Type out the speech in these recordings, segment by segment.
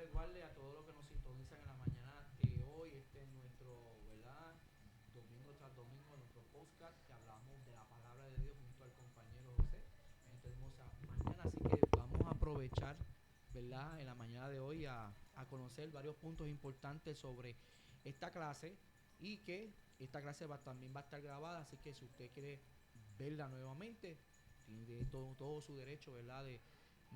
les guarde a todos los que nos sintonizan en la mañana de hoy. Este es nuestro, ¿verdad? Domingo tras domingo, nuestro podcast que hablamos de la palabra de Dios junto al compañero José en esta hermosa mañana. Así que vamos a aprovechar, ¿verdad? En la mañana de hoy a conocer varios puntos importantes sobre esta clase y que esta clase también va a estar grabada. Así que si usted quiere verla nuevamente, tiene todo su derecho, ¿verdad?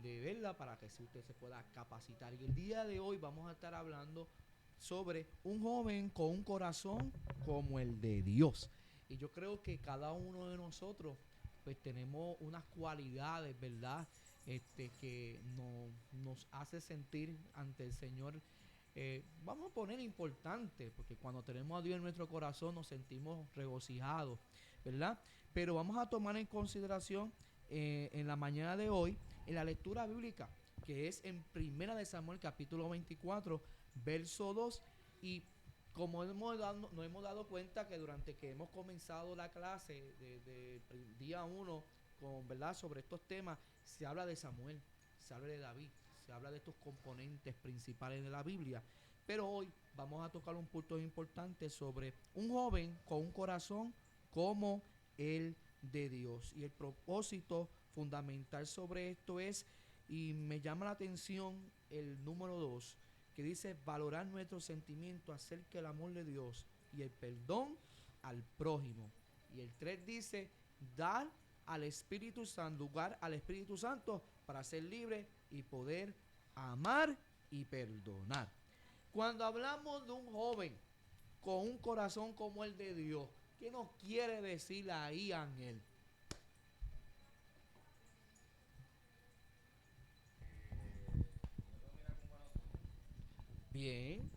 De verla para que si usted se pueda capacitar. Y el día de hoy vamos a estar hablando sobre un joven con un corazón como el de Dios. Y yo creo que cada uno de nosotros pues tenemos unas cualidades, ¿verdad? Que nos hace sentir ante el Señor. Vamos a poner importante, porque cuando tenemos a Dios en nuestro corazón nos sentimos regocijados, ¿verdad? Pero vamos a tomar en consideración en la mañana de hoy en la lectura bíblica, que es en Primera de Samuel capítulo 24, verso 2. Y como nos hemos dado cuenta que durante que hemos comenzado la clase de día 1 con, ¿verdad?, sobre estos temas, se habla de Samuel, se habla de David, se habla de estos componentes principales de la Biblia. Pero hoy vamos a tocar un punto importante sobre un joven con un corazón como el de Dios. Y el propósito fundamental sobre esto es, y me llama la atención el número 2, que dice valorar nuestros sentimientos acerca del amor de Dios y el perdón al prójimo. Y el 3 dice dar al Espíritu Santo, lugar al Espíritu Santo para ser libre y poder amar y perdonar. Cuando hablamos de un joven con un corazón como el de Dios, ¿qué nos quiere decir ahí, Ángel? Bien.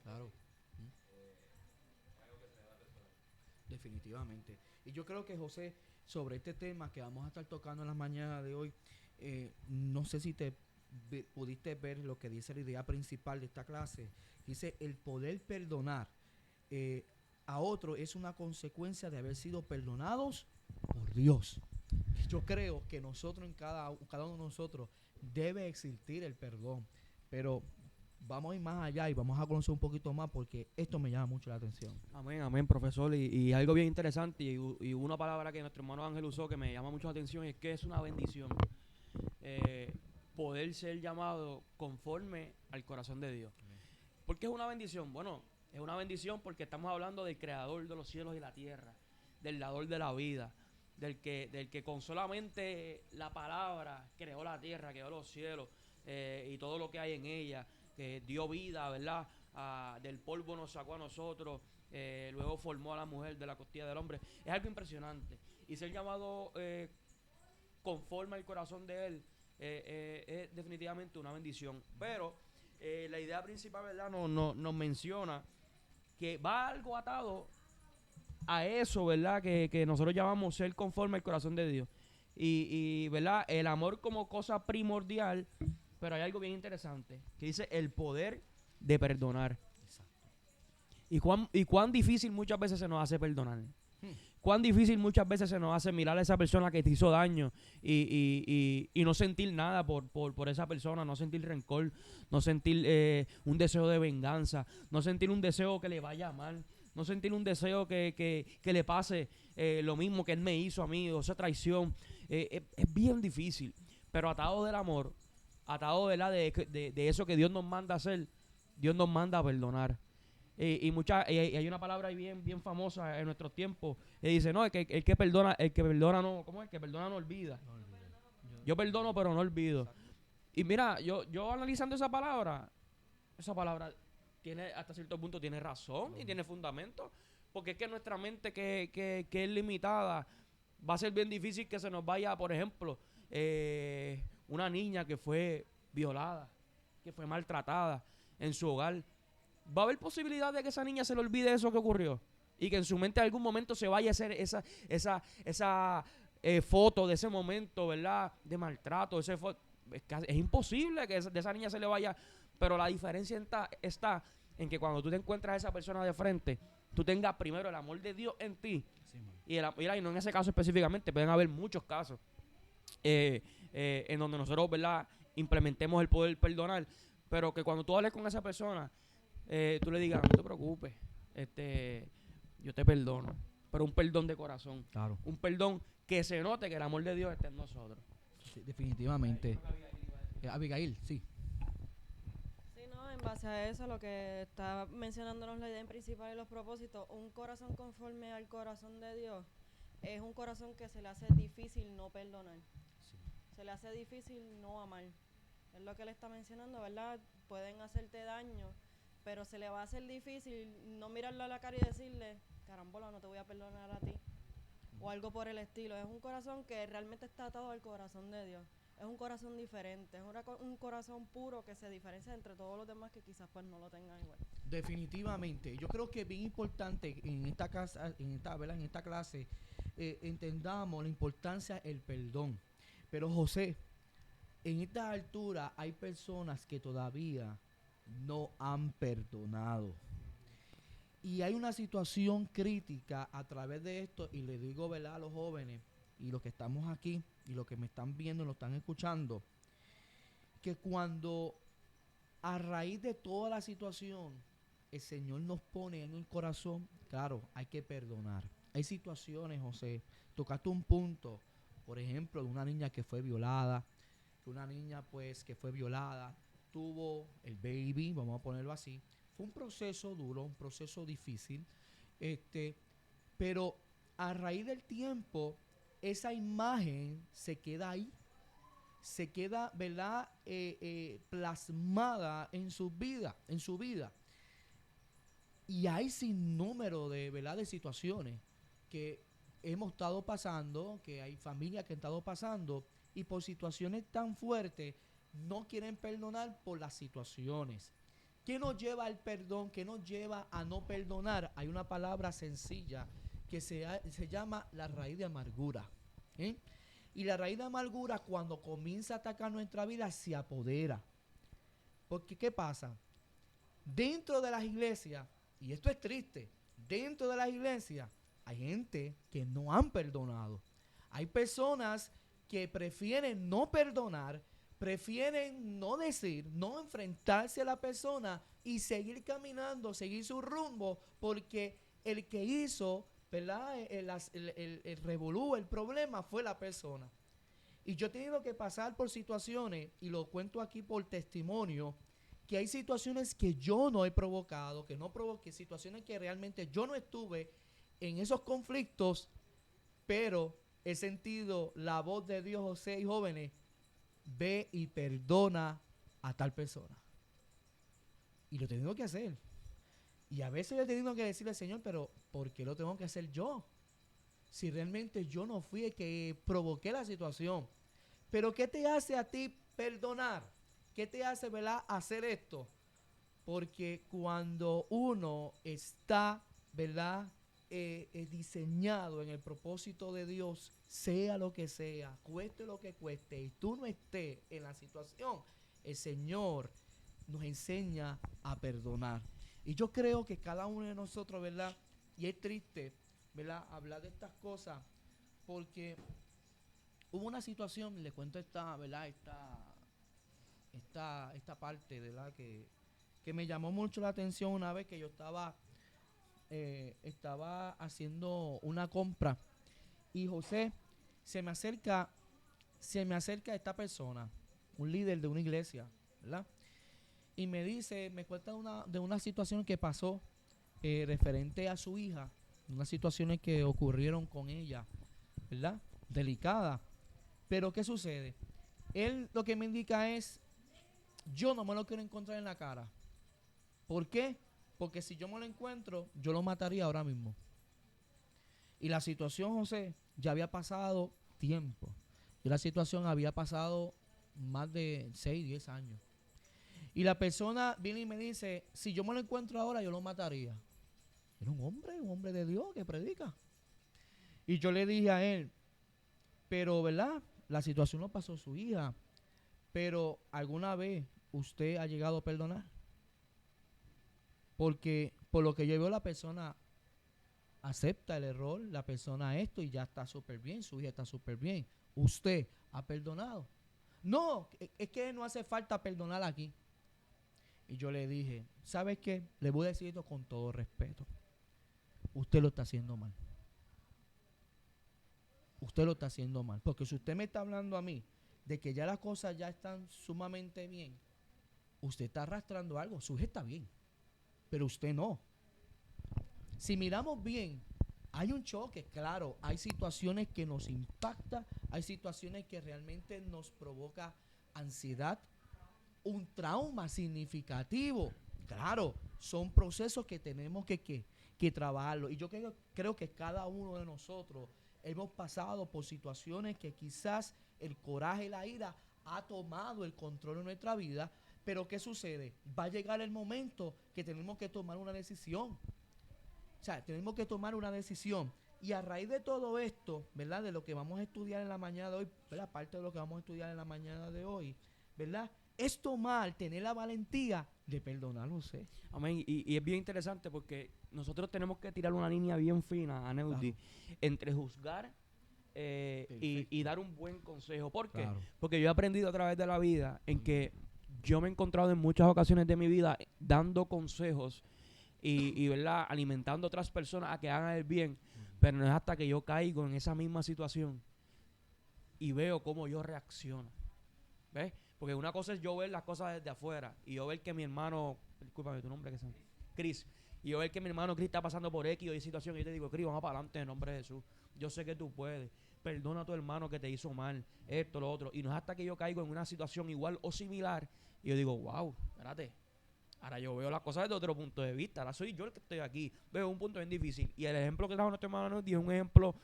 Claro. ¿Mm? Definitivamente. Y yo creo que José, sobre este tema que vamos a estar tocando en la mañana de hoy, no sé si pudiste ver lo que dice la idea principal de esta clase. Dice, el poder perdonar eh, a otro es una consecuencia de haber sido perdonados por Dios. Yo creo que nosotros, cada uno de nosotros, debe existir el perdón. Pero vamos a ir más allá y vamos a conocer un poquito más porque esto me llama mucho la atención. Amén, amén, profesor. Y algo bien interesante y una palabra que nuestro hermano Ángel usó que me llama mucho la atención es que es una bendición eh, poder ser llamado conforme al corazón de Dios. ¿Por qué es una bendición? Bueno, es una bendición porque estamos hablando del creador de los cielos y la tierra, del dador de la vida, del que con solamente la palabra creó la tierra, creó los cielos y todo lo que hay en ella, que dio vida, ¿verdad? Del polvo nos sacó a nosotros, luego formó a la mujer de la costilla del hombre. Es algo impresionante. Y ser llamado conforme al corazón de Él es definitivamente una bendición. Pero la idea principal, ¿verdad? Nos menciona que va algo atado a eso, ¿verdad? Que nosotros llamamos ser conforme al corazón de Dios. ¿Verdad? El amor como cosa primordial, pero hay algo bien interesante, que dice el poder de perdonar. Exacto. Y cuán difícil muchas veces se nos hace perdonar. Hmm. Cuán difícil muchas veces se nos hace mirar a esa persona que te hizo daño y no sentir nada por esa persona, no sentir rencor, no sentir un deseo de venganza, no sentir un deseo que le vaya mal, no sentir un deseo que le pase lo mismo que él me hizo a mí, o esa traición. Es bien difícil, pero atado del amor, atado de eso que Dios nos manda a hacer, Dios nos manda a perdonar. y hay una palabra ahí bien famosa en nuestros tiempos, que dice, no, el que perdona no, ¿cómo es? El que perdona no olvida. No olvides. Yo perdono, pero no olvido. Exacto. Y mira, yo analizando esa palabra tiene, hasta cierto punto tiene razón y tiene fundamento. Porque es que nuestra mente que es limitada, va a ser bien difícil que se nos vaya, por ejemplo, una niña que fue violada, que fue maltratada en su hogar. Va a haber posibilidad de que esa niña se le olvide eso que ocurrió y que en su mente en algún momento se vaya a hacer esa foto de ese momento, ¿verdad? De maltrato, es imposible que de esa niña se le vaya. Pero la diferencia está en que cuando tú te encuentras a esa persona de frente, tú tengas primero el amor de Dios en ti. Sí, Y no en ese caso específicamente, pueden haber muchos casos en donde nosotros, ¿verdad?, implementemos el poder perdonar. Pero que cuando tú hables con esa persona, tú le digas, no te preocupes, yo te perdono. Pero un perdón de corazón. claro. Un perdón que se note que el amor de Dios está en nosotros. Sí, definitivamente. Abigail, sí. Sí, no, en base a eso, lo que está mencionándonos la idea principal y los propósitos, un corazón conforme al corazón de Dios es un corazón que se le hace difícil no perdonar, Sí. se le hace difícil no amar. Es lo que él está mencionando, ¿verdad? Pueden hacerte daño, pero se le va a hacer difícil no mirarlo a la cara y decirle, carambola, no te voy a perdonar a ti, o algo por el estilo. Es un corazón que realmente está atado al corazón de Dios. Es un corazón diferente, es un corazón puro que se diferencia entre todos los demás que quizás pues no lo tengan igual. Definitivamente. Yo creo que es bien importante en esta casa, ¿verdad? En esta clase, entendamos la importancia del perdón. Pero José, en esta altura hay personas que todavía no han perdonado. Y hay una situación crítica a través de esto, y le digo, ¿verdad?, a los jóvenes y los que estamos aquí y los que me están viendo y lo están escuchando, que cuando a raíz de toda la situación el Señor nos pone en el corazón, claro, hay que perdonar. Hay situaciones, José, tocaste un punto, por ejemplo, de una niña que fue violada, que fue violada, tuvo el baby, vamos a ponerlo así. Fue un proceso duro, un proceso difícil, pero a raíz del tiempo, esa imagen se queda ahí, se queda, ¿verdad?, plasmada en su vida, Y hay sin número de, ¿verdad?, de situaciones que hemos estado pasando, que hay familias que han estado pasando, y por situaciones tan fuertes no quieren perdonar por las situaciones. ¿Qué nos lleva al perdón? ¿Qué nos lleva a no perdonar? Hay una palabra sencilla que se llama la raíz de amargura. Y la raíz de amargura, cuando comienza a atacar nuestra vida, se apodera. Porque ¿qué pasa? Dentro de las iglesias, y esto es triste, dentro de las iglesias hay gente que no han perdonado. Hay personas que prefieren no perdonar, prefieren no decir, no enfrentarse a la persona y seguir caminando, seguir su rumbo, porque el que hizo, ¿verdad?, el revolú, el problema fue la persona. Y yo he tenido que pasar por situaciones, y lo cuento aquí por testimonio, que hay situaciones que yo no he provocado, que no provoqué, situaciones que realmente yo no estuve en esos conflictos, pero he sentido la voz de Dios, José y jóvenes, ve y perdona a tal persona. Y lo he tenido que hacer. Y a veces he tenido que decirle al Señor, pero ¿por qué lo tengo que hacer yo? Si realmente yo no fui el que provoqué la situación. Pero ¿qué te hace a ti perdonar? ¿Qué te hace, ¿verdad?, hacer esto? Porque cuando uno está, ¿verdad?, diseñado en el propósito de Dios, sea lo que sea, cueste lo que cueste, y tú no estés en la situación, el Señor nos enseña a perdonar. Y yo creo que cada uno de nosotros, ¿verdad?, y es triste, ¿verdad?, hablar de estas cosas, porque hubo una situación, le cuento ¿verdad?, esta parte, ¿verdad?, que me llamó mucho la atención una vez que yo estaba haciendo una compra, y José se me acerca esta persona, un líder de una iglesia, ¿verdad? Y me cuenta de una situación que pasó, referente a su hija, unas situaciones que ocurrieron con ella, ¿verdad? Delicadas. Pero ¿qué sucede? Él lo que me indica es, yo no me lo quiero encontrar en la cara. ¿Por qué? Porque si yo me lo encuentro, yo lo mataría ahora mismo. Y la situación, José, ya había pasado tiempo. Y la situación había pasado más de 6, 10 años. Y la persona viene y me dice, si yo me lo encuentro ahora, yo lo mataría. Era un hombre de Dios que predica. Y yo le dije a él, pero, ¿verdad? La situación lo pasó su hija. Pero, ¿alguna vez usted ha llegado a perdonar? Porque, por lo que yo veo, la persona acepta el error, la persona esto y ya está súper bien, su hija está súper bien. ¿Usted ha perdonado? No, es que no hace falta perdonar aquí. Y yo le dije, ¿sabes qué? Le voy a decir esto con todo respeto. Usted lo está haciendo mal. Usted lo está haciendo mal. Porque si usted me está hablando a mí de que ya las cosas ya están sumamente bien, usted está arrastrando algo. Su hija está bien, pero usted no. Si miramos bien, hay un choque, claro. Hay situaciones que nos impactan, hay situaciones que realmente nos provoca ansiedad, un trauma significativo. Claro, son procesos que tenemos que trabajarlo. Y yo creo que cada uno de nosotros hemos pasado por situaciones que quizás el coraje y la ira ha tomado el control de nuestra vida. Pero ¿qué sucede? Va a llegar el momento que tenemos que tomar una decisión. O sea, tenemos que tomar una decisión. Y a raíz de todo esto, ¿verdad? De lo que vamos a estudiar en la mañana de hoy, ¿verdad? Parte de lo que vamos a estudiar en la mañana de hoy, ¿verdad? Es tomar, tener la valentía de perdonar, José. Amén. Y es bien interesante porque nosotros tenemos que tirar una línea bien fina, Aneudi, entre juzgar y dar un buen consejo. ¿Por qué? Claro. Porque yo he aprendido a través de la vida en que yo me he encontrado en muchas ocasiones de mi vida dando consejos y ¿verdad? Alimentando a otras personas a que hagan el bien, pero no es hasta que yo caigo en esa misma situación y veo cómo yo reacciono. ¿Ves? Porque una cosa es yo ver las cosas desde afuera y yo ver que mi hermano, discúlpame tu nombre, que es Chris, y yo ver que mi hermano Chris está pasando por X o Y situación y yo te digo, Chris, vamos para adelante en nombre de Jesús. Yo sé que tú puedes. Perdona a tu hermano que te hizo mal, esto, lo otro. Y no es hasta que yo caigo en una situación igual o similar y yo digo, wow, espérate. Ahora yo veo las cosas desde otro punto de vista. Ahora soy yo el que estoy aquí. Veo un punto bien difícil. Y el ejemplo que trajo nuestro hermano nos dio es un ejemplo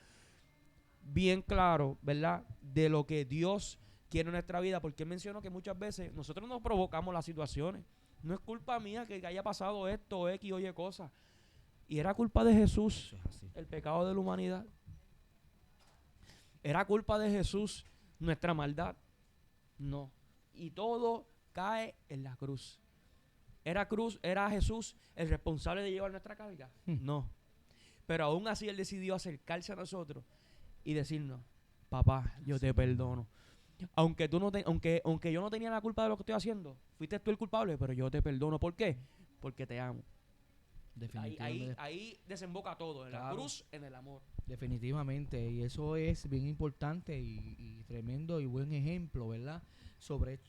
bien claro, ¿verdad? De lo que Dios quiere en nuestra vida. Porque él mencionó que muchas veces nosotros nos provocamos las situaciones. No es culpa mía que haya pasado esto, X, oye, cosas. Y era culpa de Jesús, el pecado de la humanidad. ¿Era culpa de Jesús nuestra maldad? No. Y todo cae en la cruz. ¿Era Jesús el responsable de llevar nuestra carga? No. Pero aún así Él decidió acercarse a nosotros y decirnos, papá, yo te perdono. Aunque yo no tenía la culpa de lo que estoy haciendo, fuiste tú el culpable, pero yo te perdono. ¿Por qué? Porque te amo. Definitivamente. Ahí desemboca todo, en la cruz, en el amor. Definitivamente, y eso es bien importante y tremendo y buen ejemplo, ¿verdad? Sobre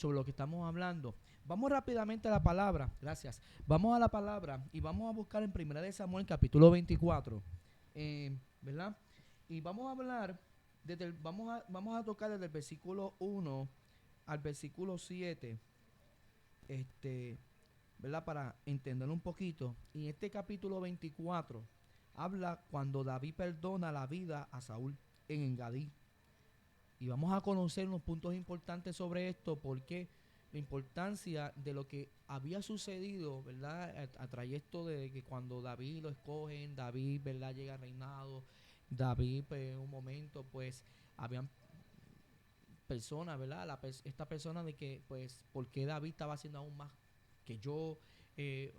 lo que estamos hablando. Vamos rápidamente a la palabra, gracias. Vamos a la palabra y vamos a buscar en 1 de Samuel capítulo 24, ¿verdad? Y vamos a hablar, vamos a tocar desde el versículo 1 al versículo 7, ¿verdad? Para entenderlo un poquito. Y este capítulo 24 habla cuando David perdona la vida a Saúl en Engadí. Y vamos a conocer unos puntos importantes sobre esto, porque la importancia de lo que había sucedido, ¿verdad? A trayecto de que cuando David lo escogen, David, ¿verdad? Llega al reinado, David, pues, en un momento, pues, habían personas, ¿verdad? Esta persona de que, pues, ¿por qué David estaba haciendo aún más que yo?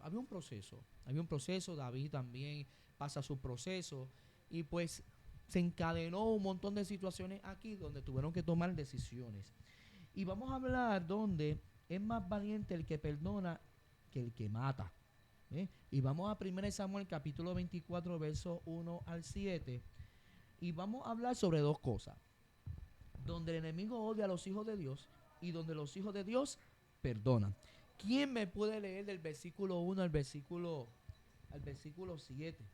Había un proceso, David también pasa su proceso y pues se encadenó un montón de situaciones aquí donde tuvieron que tomar decisiones. Y vamos a hablar donde es más valiente el que perdona que el que mata. Y vamos a 1 Samuel capítulo 24, versos 1 al 7. Y vamos a hablar sobre dos cosas. Donde el enemigo odia a los hijos de Dios y donde los hijos de Dios perdonan. ¿Quién me puede leer del versículo 1 al versículo al versículo 7.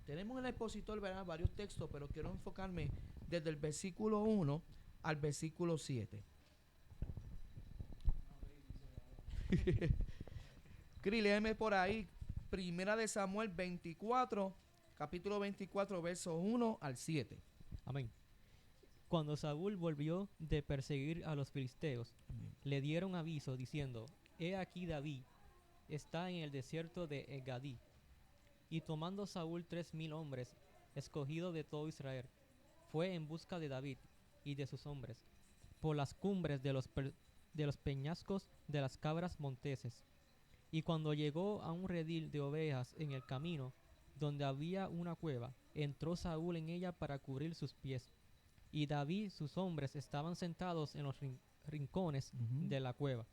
Tenemos en el expositor, ¿verdad?, varios textos, pero quiero enfocarme desde el versículo 1 al versículo 7. Cris, léeme por ahí. Primera de Samuel 24, capítulo 24, versos 1 al 7. Amén. Cuando Saúl volvió de perseguir a los filisteos, le dieron aviso diciendo: He aquí David está en el desierto de Engadí. Y tomando Saúl 3,000 hombres, escogidos de todo Israel, fue en busca de David y de sus hombres, por las cumbres de los peñascos de las cabras monteses. Y cuando llegó a un redil de ovejas en el camino, donde había una cueva, entró Saúl en ella para cubrir sus pies. Y David y sus hombres estaban sentados en los rincones de la cueva.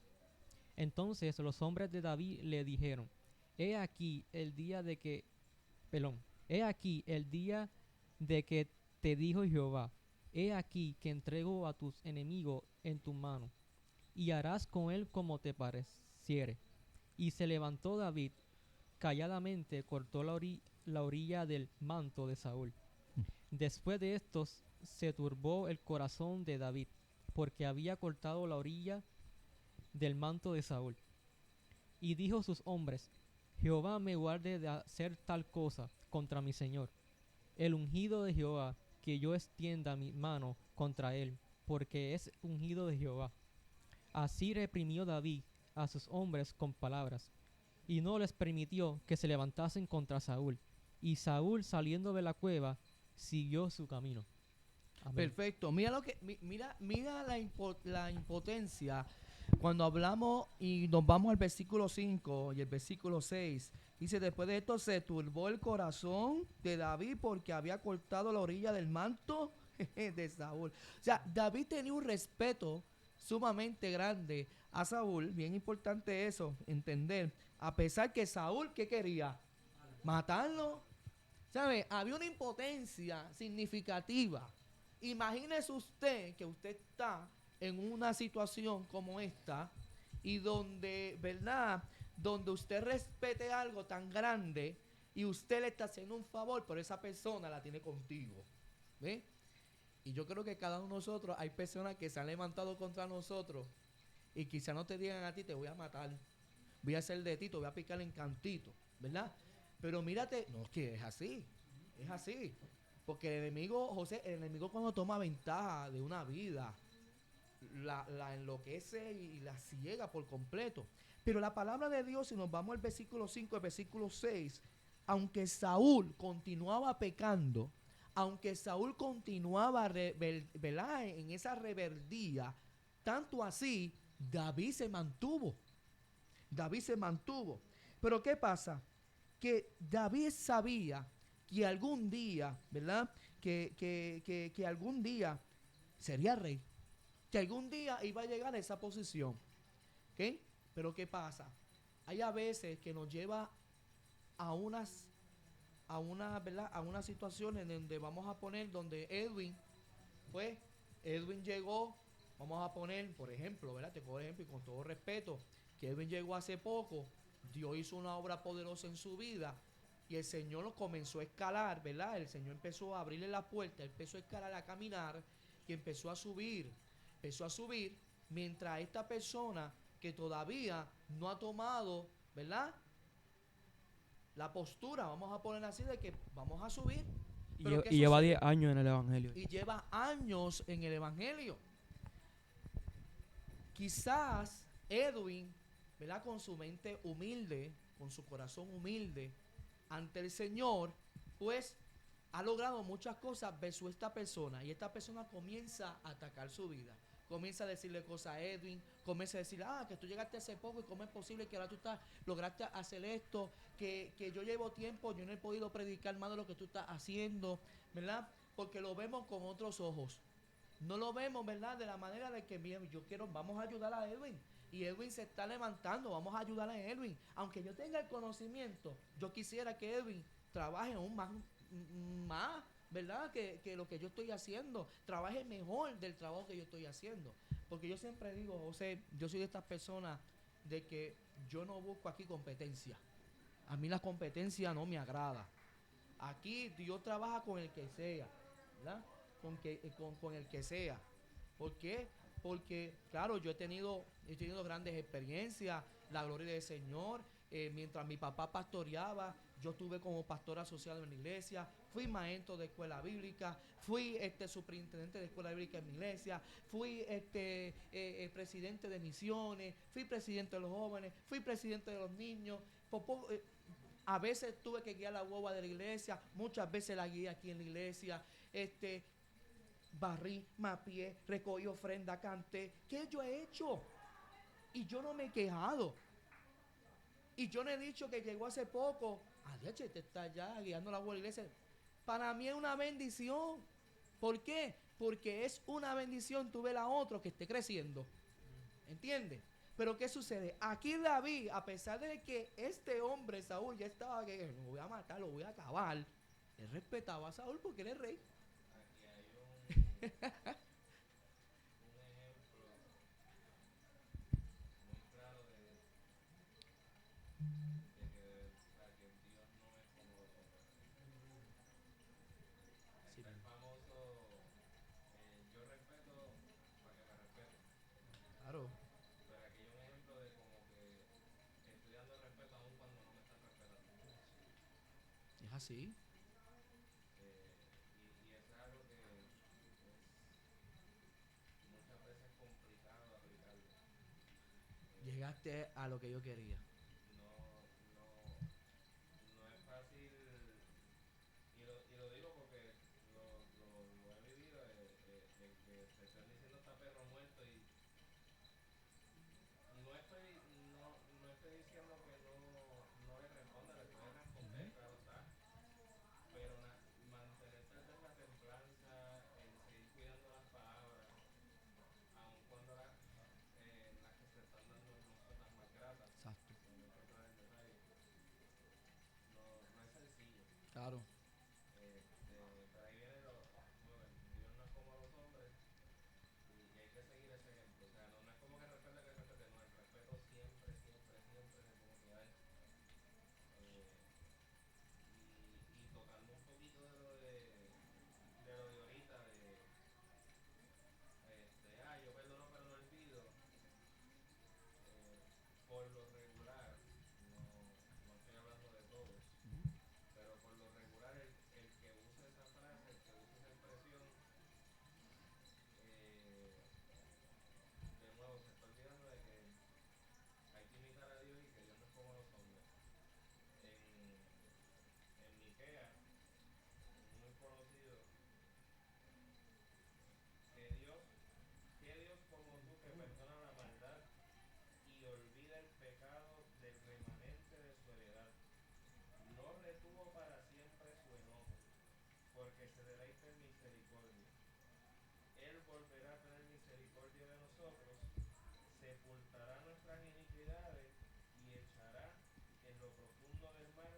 Entonces los hombres de David le dijeron: He aquí el día de que te dijo Jehová: He aquí que entrego a tus enemigos en tu mano, y harás con él como te pareciere. Y se levantó David, calladamente cortó la orilla del manto de Saúl. Después de esto se turbó el corazón de David, porque había cortado la orilla del manto de Saúl. Y dijo a sus hombres: Jehová me guarde de hacer tal cosa contra mi señor, el ungido de Jehová, que yo extienda mi mano contra él, porque es ungido de Jehová. Así reprimió David a sus hombres con palabras, y no les permitió que se levantasen contra Saúl. Y Saúl, saliendo de la cueva, siguió su camino. Amén. Perfecto. Mira lo que mira la impotencia cuando hablamos y nos vamos al versículo 5 y el versículo 6. Dice: después de esto se turbó el corazón de David porque había cortado la orilla del manto de Saúl. O sea, David tenía un respeto sumamente grande a Saúl. Bien importante eso, entender. A pesar que Saúl, ¿qué quería? Matarlo. ¿Sabe? Había una impotencia significativa. Imagínese usted que usted está en una situación como esta y donde, ¿verdad?, donde usted respete algo tan grande y usted le está haciendo un favor, pero esa persona la tiene contigo. ¿Ve? Y yo creo que cada uno de nosotros, hay personas que se han levantado contra nosotros y quizá no te digan a ti: te voy a matar, voy a hacer de ti, te voy a picar en cantito, ¿verdad? Pero mírate, no, es que es así. Porque el enemigo, José, el enemigo cuando toma ventaja de una vida, la enloquece y la ciega por completo. Pero la palabra de Dios, si nos vamos al versículo 5, al versículo 6, aunque Saúl continuaba pecando, aunque Saúl continuaba ¿verdad?, en esa rebeldía, tanto así, David se mantuvo. Pero ¿qué pasa? Que David sabía que algún día, ¿verdad?, que algún día sería rey, que algún día iba a llegar a esa posición. ¿Ok? Pero ¿qué pasa? Hay a veces que nos lleva a unas situaciones en donde vamos a poner, donde Edwin llegó, vamos a poner, por ejemplo, ¿verdad? Te pongo ejemplo y con todo respeto, que Edwin llegó hace poco, Dios hizo una obra poderosa en su vida y el Señor lo comenzó a escalar, ¿verdad? El Señor empezó a abrirle la puerta, empezó a escalar, a caminar y empezó a subir, mientras esta persona que todavía no ha tomado, ¿verdad?, la postura, vamos a poner así, de que vamos a subir. Y lleva 10 años en el evangelio. Y lleva años en el evangelio. Quizás Edwin, ¿verdad?, con su mente humilde, con su corazón humilde ante el Señor, pues ha logrado muchas cosas versus esta persona. Y esta persona comienza a atacar su vida. Comienza a decirle cosas a Edwin, comienza a decirle: que tú llegaste hace poco y cómo es posible que ahora tú lograste hacer esto, que yo llevo tiempo, yo no he podido predicar más de lo que tú estás haciendo, ¿verdad? Porque lo vemos con otros ojos. No lo vemos, ¿verdad?, de la manera de que vamos a ayudar a Edwin. Y Edwin se está levantando, vamos a ayudar a Edwin. Aunque yo tenga el conocimiento, yo quisiera que Edwin trabaje aún más, ¿verdad?, que lo que yo estoy haciendo, trabaje mejor del trabajo que yo estoy haciendo. Porque yo siempre digo, José, yo soy de estas personas de que yo no busco aquí competencia. A mí la competencia no me agrada. Aquí Dios trabaja con el que sea, ¿verdad? Con el que sea. ¿Por qué? Porque, claro, yo he tenido grandes experiencias, la gloria del Señor. Mientras mi papá pastoreaba, yo estuve como pastor asociado en la iglesia, fui maestro de escuela bíblica, fui superintendente de escuela bíblica en mi iglesia, fui presidente de misiones, fui presidente de los jóvenes, fui presidente de los niños. A veces tuve que guiar la guagua de la iglesia, muchas veces la guié aquí en la iglesia. Barrí, mapié, recogí ofrenda, canté. ¿Qué yo he hecho? Y yo no me he quejado. Y yo no he dicho que llegó hace poco. Adiós, te está ya guiando la guagua de la iglesia. Para mí es una bendición. ¿Por qué? Porque es una bendición tú ver a otro que esté creciendo. ¿Entiendes? Pero ¿qué sucede? Aquí David, a pesar de que este hombre, Saúl, ya estaba que lo voy a matar, lo voy a acabar, él respetaba a Saúl porque él es rey. Aquí hay un ejemplo muy claro de que, o sea, que Dios no es como los hombres. Sí, Está el famoso, yo respeto para que me respeten. claro, Pero aquí hay un ejemplo de como que estoy dando respeto aún cuando no me están respetando. es así. Y eso es algo que es muchas veces complicado aplicarlo. Llegaste a lo que yo quería. No, no es fácil, y lo digo porque lo he vivido, el que te están diciendo está perro muerto y no estoy diciendo que no le responda, le puede responder, claro está, pero mantener tal vez la templanza, el seguir cuidando las palabras, aun cuando las que se están dando no son las más gratas, Exacto. no hay que entrar en detalle, no es sencillo. Claro. Pero ahí viene Dios no es como los hombres y hay que seguir ese ejemplo. O sea, no es como que respete, no, el respeto siempre, siempre, siempre se tiene que dar. Y tocando un poquito de lo de ahorita, yo perdono pero no olvido, por lo regular, no estoy hablando de todos, pero por lo regular el que usa esa frase, el que usa esa expresión, de nuevo se está olvidando de que hay que imitar a Dios y que Dios no es como los hombres. En Miquea, muy conocido, que Dios como tú que perdona la maldad y olvida el pecado del remanente de su heredad. No retuvo para siempre su enojo, porque se deleita en misericordia. Él volverá a tener misericordia de nosotros, sepultará nuestras iniquidades y echará en lo profundo del mar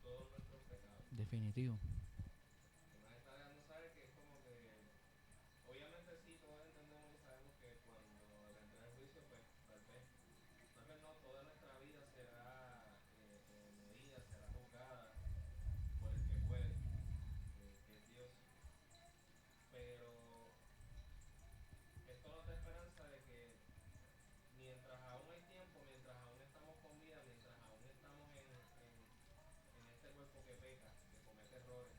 todos nuestros pecados. Definitivo. Que nos está dejando saber que es como que, obviamente sí, todos entendemos y sabemos que cuando vendrá el juicio, pues tal vez no, toda nuestra vida será medida, será juzgada por el que puede, que es Dios. Pero esto nos da esperanza de que mientras aún hay tiempo, mientras aún estamos con vida, mientras aún estamos en este cuerpo que peca, que comete errores,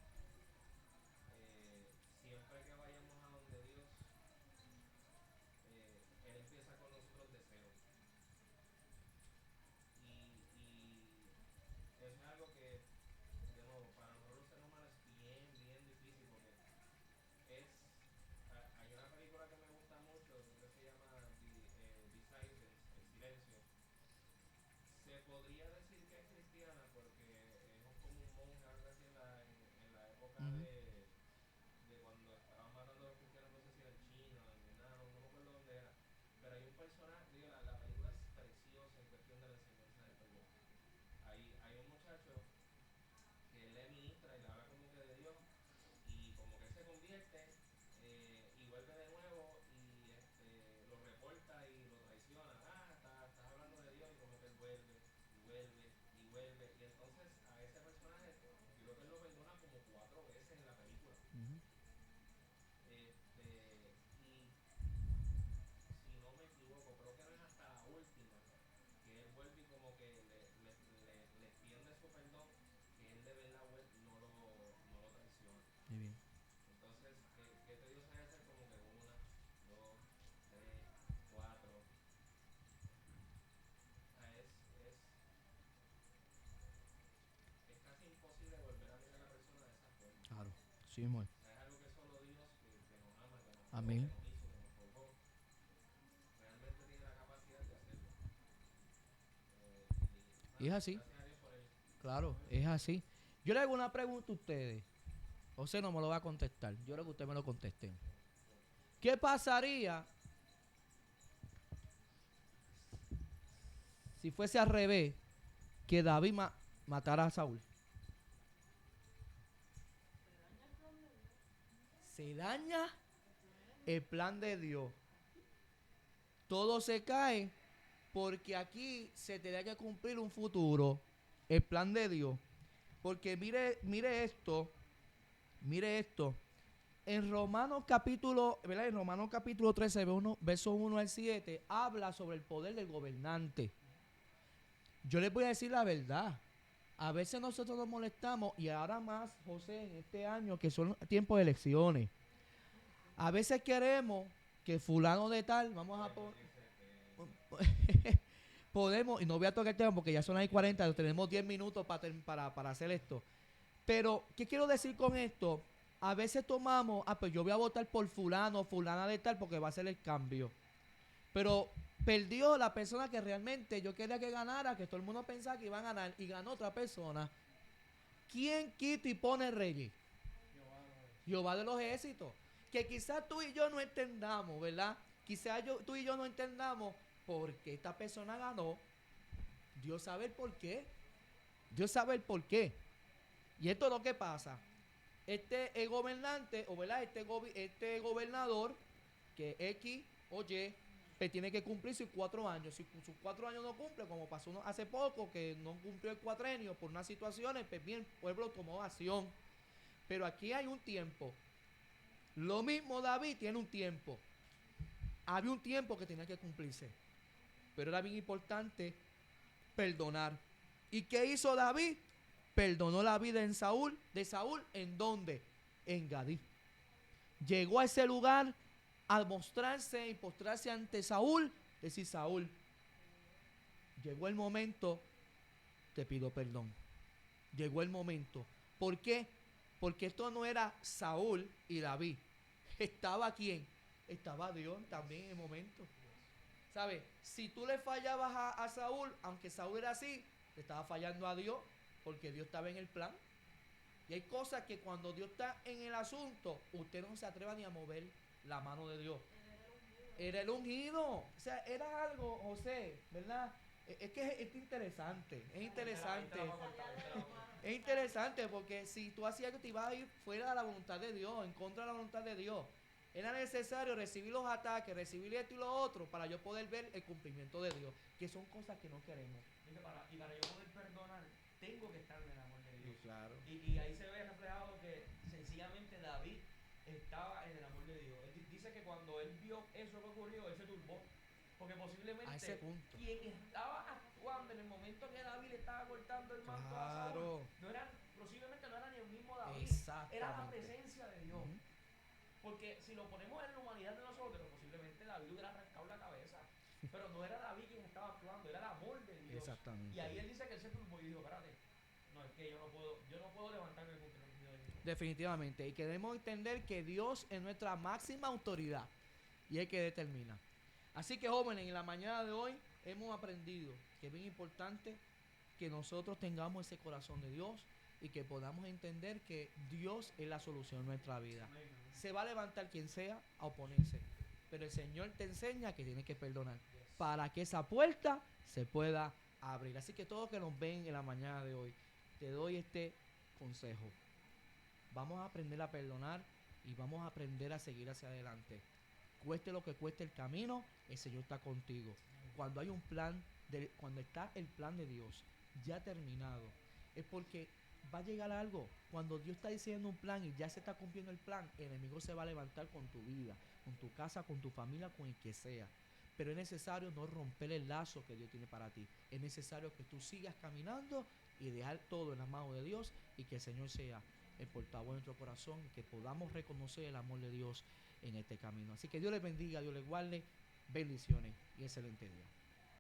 siempre que vayamos a donde Dios, Él empieza con nosotros de cero. Y eso es algo que, de nuevo, para nosotros los seres humanos es bien, bien difícil porque hay una película que me gusta mucho que se llama The Silence, El Silencio. Se podría decir que es cristiana porque es como un monje, algo así en la época de cuando estaban matando a los cristianos, no sé si era en China, en Vietnam, no me acuerdo dónde era. Pero hay un personaje, digo, la película es preciosa en cuestión de la enseñanza del perdón. Hay un muchacho que él le ministra y le habla como que de Dios y como que él se convierte y vuelve de nuevo y lo reporta y lo traiciona. Estás hablando de Dios y como que él vuelve y vuelve y vuelve y entonces Muy bien. Entonces, ¿qué te dio saber hacer como que una, dos, tres, cuatro? Ah, es casi imposible volver a mirar a la persona de esa forma. Claro. Sí, amor. O sea, es algo que solo Dios, que nos ama, que nos creó, que Amén. nos hizo, que nos formó, realmente tiene la capacidad de hacerlo. Y es así. Gracias a Dios por él. Claro, es así. Yo le hago una pregunta a ustedes. José no me lo va a contestar. Yo creo que ustedes me lo contesten. ¿Qué pasaría si fuese al revés que David matara a Saúl? Se daña el plan de Dios. Todo se cae porque aquí se tenía que cumplir un futuro, el plan de Dios. Porque mire esto. En Romanos capítulo, ¿verdad? En Romanos capítulo 13, versos 1 al 7, habla sobre el poder del gobernante. Yo les voy a decir la verdad. A veces nosotros nos molestamos, y ahora más, José, en este año, que son tiempos de elecciones. A veces queremos que fulano de tal, vamos a podemos, y no voy a tocar el tema porque ya son las 40, tenemos 10 minutos para hacer esto. Pero, ¿qué quiero decir con esto? A veces tomamos, pues yo voy a votar por fulano, fulana de tal, porque va a ser el cambio. Pero perdió la persona que realmente yo quería que ganara, que todo el mundo pensaba que iba a ganar, y ganó otra persona. ¿Quién quita y pone reyes? Jehová de los ejércitos. Que quizás tú y yo no entendamos, ¿verdad? Quizás tú y yo no entendamos por qué esta persona ganó. Dios sabe el por qué. Dios sabe el por qué. Y esto es lo que pasa. Este gobernante, o ¿verdad? Este gobernador, que X o Y, pues tiene que cumplir sus 4 años. Si sus 4 años no cumple, como pasó hace poco, que no cumplió el cuatrenio por unas situaciones, pues bien, el pueblo tomó acción. Pero aquí hay un tiempo. Lo mismo David tiene un tiempo. Había un tiempo que tenía que cumplirse. Pero era bien importante perdonar. ¿Y qué hizo David? Perdonó la vida de Saúl, ¿en dónde? En Gadí. Llegó a ese lugar a mostrarse y postrarse ante Saúl, decir: Saúl, llegó el momento, te pido perdón. Llegó el momento. ¿Por qué? Porque esto no era Saúl y David. ¿Estaba quién? Estaba Dios también en el momento. ¿Sabes? Si tú le fallabas a Saúl, aunque Saúl era así, le estaba fallando a Dios, porque Dios estaba en el plan. Y hay cosas que cuando Dios está en el asunto, usted no se atreva ni a mover la mano de Dios. Era el ungido. O sea, era algo, José, ¿verdad? Es que es interesante. Es interesante. Es interesante porque si tú hacías que te ibas a ir fuera de la voluntad de Dios, en contra de la voluntad de Dios, era necesario recibir los ataques, recibir esto y lo otro, para yo poder ver el cumplimiento de Dios, que son cosas que no queremos. Y para yo poder perdonar, tengo que estar en el amor de Dios. Claro. Y ahí se ve reflejado que sencillamente David estaba en el amor de Dios. Él dice que cuando él vio eso que ocurrió, él se turbó. Porque posiblemente A ese punto. quien estaba actuando en el momento que David le estaba cortando el manto a Saúl, posiblemente no era ni el mismo David, era la presencia de Dios. Porque si lo ponemos en la humanidad de nosotros, posiblemente David hubiera arrancado la cabeza. Pero no era David quien estaba actuando, era el amor de Dios. Exactamente. Y ahí él dice que él se turbó y dijo: espérate, no, es que yo no puedo levantarme contra el Dios de Dios. Definitivamente. Y queremos entender que Dios es nuestra máxima autoridad. Y es que determina. Así que, jóvenes, en la mañana de hoy hemos aprendido que es bien importante que nosotros tengamos ese corazón de Dios y que podamos entender que Dios es la solución en nuestra vida. Se va a levantar quien sea a oponerse, pero el Señor te enseña que tienes que perdonar para que esa puerta se pueda abrir. Así que todos que nos ven en la mañana de hoy, te doy este consejo. Vamos a aprender a perdonar y vamos a aprender a seguir hacia adelante. Cueste lo que cueste el camino, el Señor está contigo. Cuando hay un plan, cuando está el plan de Dios ya terminado, es porque va a llegar algo. Cuando Dios está diciendo un plan y ya se está cumpliendo el plan, el enemigo se va a levantar con tu vida, con tu casa, con tu familia, con el que sea. Pero es necesario no romper el lazo que Dios tiene para ti. Es necesario que tú sigas caminando y dejar todo en las manos de Dios y que el Señor sea el portavoz de nuestro corazón, que podamos reconocer el amor de Dios en este camino. Así que Dios les bendiga, Dios les guarde, bendiciones y excelente día.